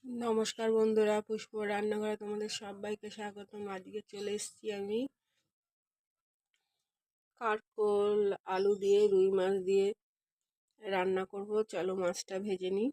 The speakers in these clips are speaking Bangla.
নমস্কার বন্ধুরা, পুষ্প রান্নাঘরে তোমাদের সবাইকে স্বাগতম। আজকে চলে এসেছি আমি কারকোল আলু দিয়ে রুই মাছ দিয়ে রান্না করব। চলো মাছটা ভেজে নিই।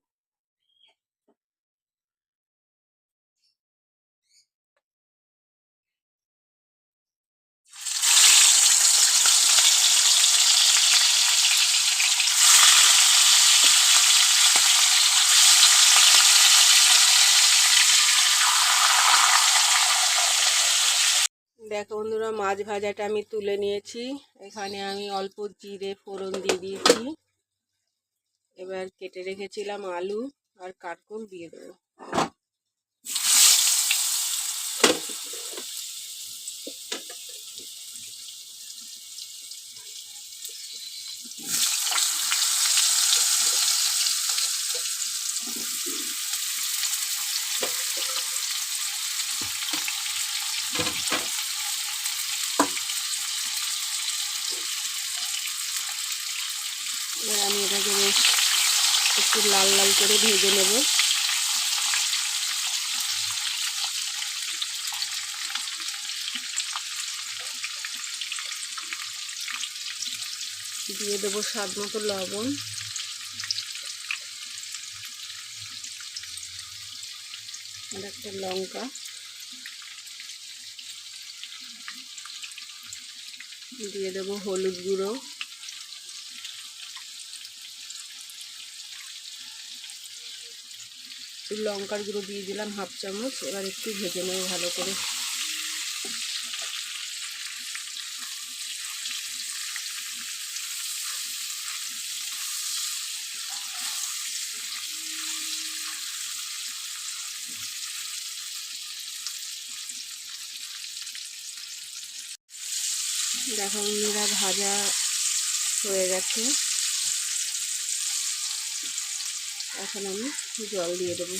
দেখো বন্ধুরা, মাছ ভাজাটা আমি তুলে নিয়েছি। এখানে আমি অল্প জিরে ফোড়ন দিয়ে দিয়েছি। এবার কেটে রেখেছিলাম আলু আর কারকোল দিয়ে দেবো। এবার আমি এটাকে বেশ একটু লাল লাল করে ভেজে নেব। দিয়ে দেবো স্বাদ মতো লবণ, আর একটা লঙ্কা, দিয়ে দেবো হলুদ গুঁড়ো, লঙ্কার গুঁড়ো দিয়ে দিলাম হাফ চামচ। এবার একটু ভেজে নেব ভালো করে। দেখো বন্ধুরা, ভাজা হয়ে গেছে। এখন আমি জল দিয়ে দেবো।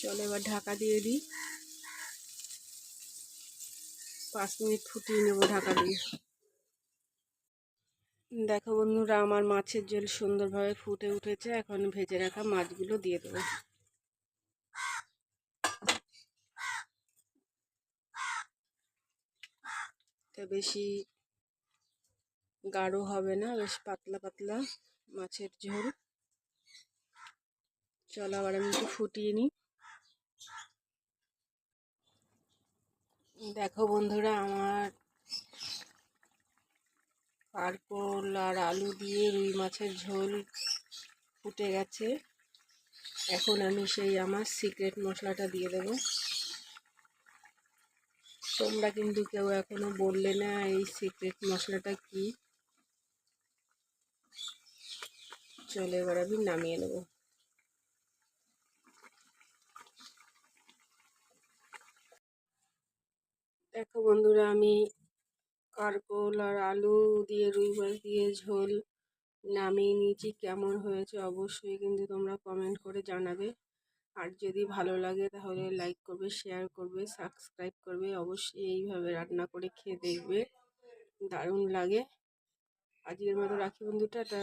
চলো এবার ঢাকা দিয়ে দিই। 5 মিনিট ফুটিয়ে নেবো ঢাকা দিয়ে। দেখো বন্ধুরা, আমার মাছের ঝোল সুন্দরভাবে ফুটে উঠেছে। এখন ভেজে রাখা মাছগুলো দিয়ে দেবো। তো বেশি গাঢ় হবে না, বেশ পাতলা পাতলা মাছের ঝোল। চলো আবার আমি একটু ফুটিয়ে নিই। দেখো বন্ধুরা, আমার কারকোল আর আলু দিয়ে রুই মাছের ঝোল ফুটে গেছে। এখন আমি সেই আমার সিক্রেট মশলাটা দিয়ে দেবো। তোমরা কিন্তু কেউ এখনো বললে না এই সিক্রেট মশলাটা কি। চলো এবার আমি নামিয়ে নেব। দেখো বন্ধুরা, আমি কারকোল আর আলু দিয়ে রুই মাছ দিয়ে ঝোল নামিয়ে নিয়েছি। কেমন হয়েছে অবশ্যই কিন্তু তোমরা কমেন্ট করে জানাবে। আর যদি ভালো লাগে তাহলে লাইক করবে, শেয়ার করবে, সাবস্ক্রাইব করবে। অবশ্যই এইভাবে রান্না করে খেয়ে দেখবে, দারুণ লাগে। আজকের মতো রাখি বন্ধু, টাটা।